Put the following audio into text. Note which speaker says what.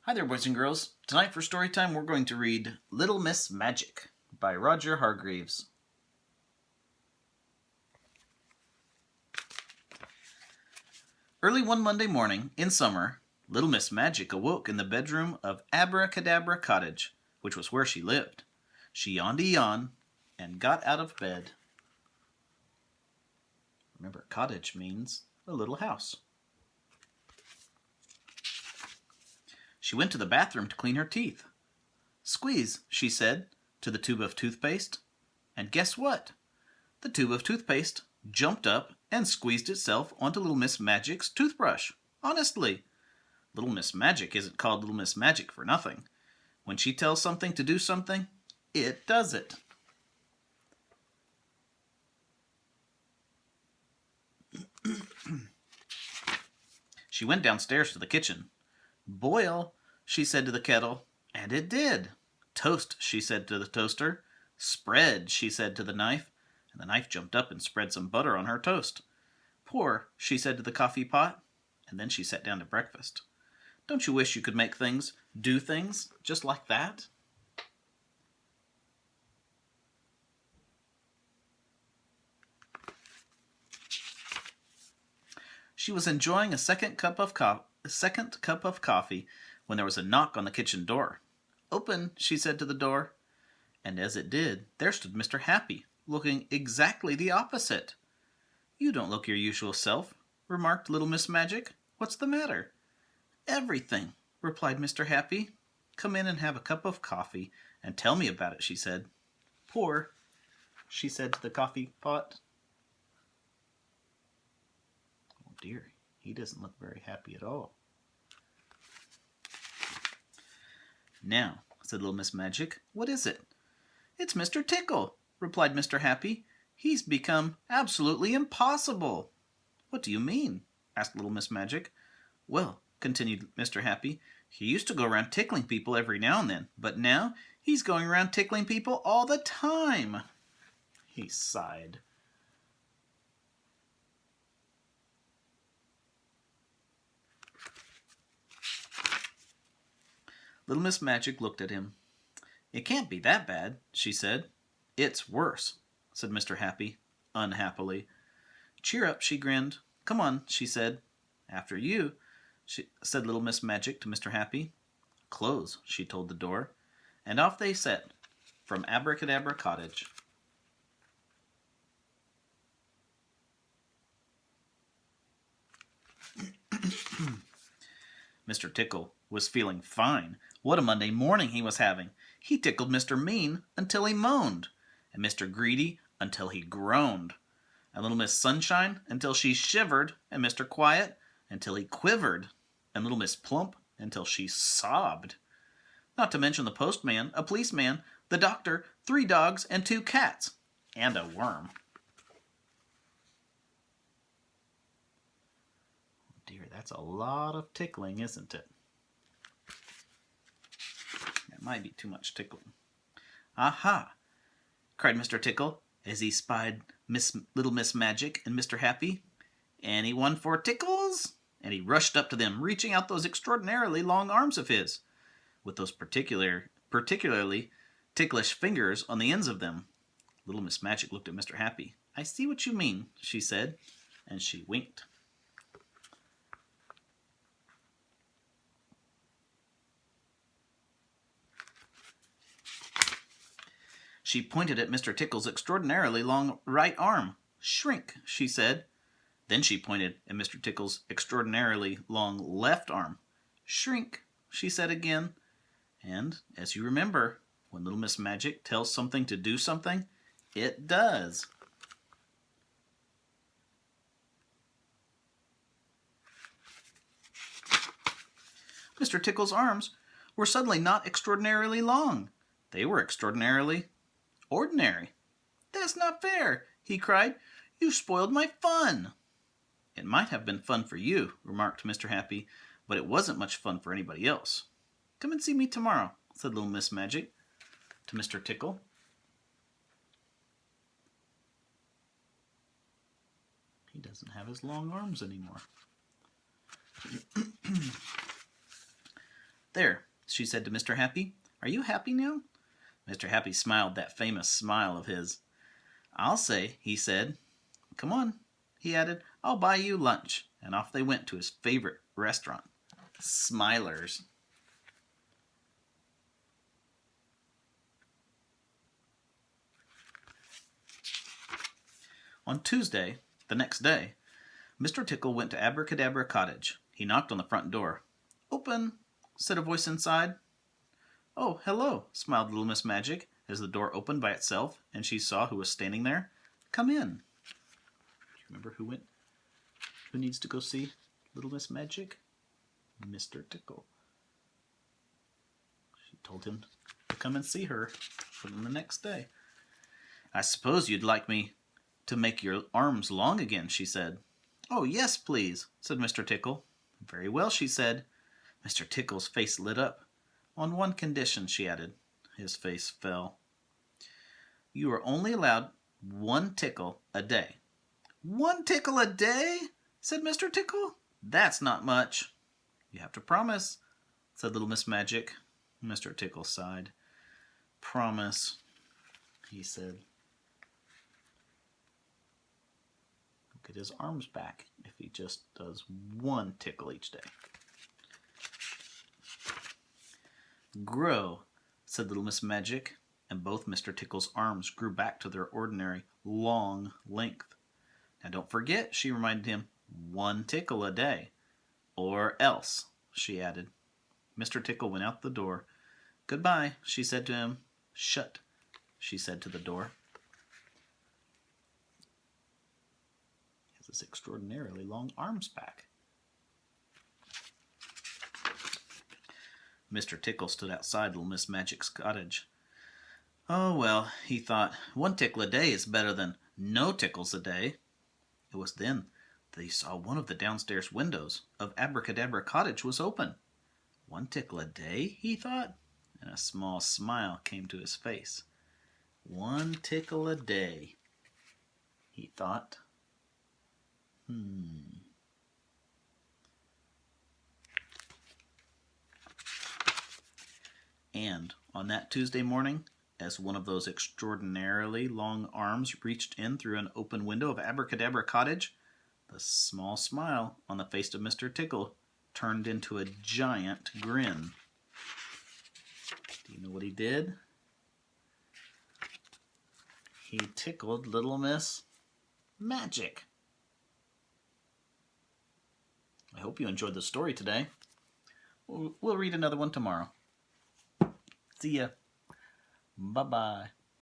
Speaker 1: Hi there, boys and girls. Tonight for story time, we're going to read Little Miss Magic by Roger Hargreaves. Early one Monday morning, in summer, Little Miss Magic awoke in the bedroom of Abracadabra Cottage, which was where she lived. She yawned a yawn and got out of bed. Remember, cottage means a little house. She went to the bathroom to clean her teeth. "Squeeze," she said to the tube of toothpaste. And guess what? The tube of toothpaste jumped up and squeezed itself onto Little Miss Magic's toothbrush. Honestly, Little Miss Magic isn't called Little Miss Magic for nothing. When she tells something to do something, it does it. She went downstairs to the kitchen. "Boil," she said to the kettle, and it did. "Toast," she said to the toaster. "Spread," she said to the knife, and the knife jumped up and spread some butter on her toast. "Pour," she said to the coffee pot, and then she sat down to breakfast. Don't you wish you could make things, do things, just like that? She was enjoying a second cup of coffee when there was a knock on the kitchen door. "Open," she said to the door. And as it did, there stood Mr. Happy, looking exactly the opposite. "You don't look your usual self," remarked Little Miss Magic. "What's the matter?" "Everything," replied Mr. Happy. "Come in and have a cup of coffee and tell me about it," she said. "Pour," she said to the coffee pot. Oh dear, he doesn't look very happy at all. "Now," said Little Miss Magic, "what is it?" "It's Mr. Tickle," replied Mr. Happy. "He's become absolutely impossible." "What do you mean?" asked Little Miss Magic. "Well," continued Mr. Happy, "he used to go around tickling people every now and then, but now he's going around tickling people all the time." He sighed. Little Miss Magic looked at him. "It can't be that bad," she said. "It's worse," said Mr. Happy, unhappily. "Cheer up," she grinned. "Come on," she said. "After you," said Little Miss Magic to Mr. Happy. "Close," she told the door, and off they set from Abracadabra Cottage. Mr. Tickle was feeling fine. What a Monday morning he was having! He tickled Mr. Mean until he moaned, and Mr. Greedy until he groaned, and Little Miss Sunshine until she shivered, and Mr. Quiet until he quivered, and Little Miss Plump until she sobbed. Not to mention the postman, a policeman, the doctor, 3 dogs, and 2 cats, and a worm. Dear, that's a lot of tickling, isn't it? That might be too much tickling. "Aha!" cried Mr. Tickle, as he spied Little Miss Magic and Mr. Happy. "Anyone for tickles?" And he rushed up to them, reaching out those extraordinarily long arms of his, with those particularly ticklish fingers on the ends of them. Little Miss Magic looked at Mr. Happy. "I see what you mean," she said, and she winked. She pointed at Mr. Tickle's extraordinarily long right arm. "Shrink," she said. Then she pointed at Mr. Tickle's extraordinarily long left arm. "Shrink," she said again. And, as you remember, when Little Miss Magic tells something to do something, it does. Mr. Tickle's arms were suddenly not extraordinarily long. They were extraordinarily ordinary. "That's not fair," he cried. "You've spoiled my fun." "It might have been fun for you," remarked Mr. Happy, "but it wasn't much fun for anybody else." "Come and see me tomorrow," said Little Miss Magic to Mr. Tickle. He doesn't have his long arms anymore. There, she said to Mr. Happy. Are you happy now? Mr. Happy smiled that famous smile of his. I'll say, he said. Come on, he added. I'll buy you lunch. And off they went to his favorite restaurant, Smiler's. On Tuesday, the next day, Mr. Tickle went to Abracadabra Cottage. He knocked on the front door. Open, said a voice inside. Oh, hello, smiled little Miss Magic as the door opened by itself and she saw who was standing there. Come in. Do you remember who needs to go see little Miss Magic? Mr. Tickle. She told him to come and see her for the next day. I suppose you'd like me to make your arms long again, she said. Oh, yes, please, said Mr. Tickle. Very well, she said. Mr. Tickle's face lit up. On one condition, she added. His face fell. You are only allowed 1 tickle a day. 1 tickle a day? Said Mr. Tickle. That's not much. You have to promise, said little Miss Magic. Mr. Tickle sighed. Promise, he said. Get his arms back if he just does 1 tickle each day. Grow, said little Miss Magic, and both Mr. Tickle's arms grew back to their ordinary long length. Now don't forget, she reminded him, 1 tickle a day. Or else, she added. Mr. Tickle went out the door. Goodbye, she said to him. Shut, she said to the door. His extraordinarily long arms back. Mr. Tickle stood outside little Miss Magic's cottage. Oh, well, he thought, 1 tickle a day is better than no tickles a day. It was then that he saw one of the downstairs windows of Abracadabra Cottage was open. 1 tickle a day, he thought, and a small smile came to his face. 1 tickle a day, he thought. And on that Tuesday morning, as one of those extraordinarily long arms reached in through an open window of Abracadabra Cottage, the small smile on the face of Mr. Tickle turned into a giant grin. Do you know what he did? He tickled little Miss Magic. I hope you enjoyed the story today. We'll read another one tomorrow. See ya. Bye-bye.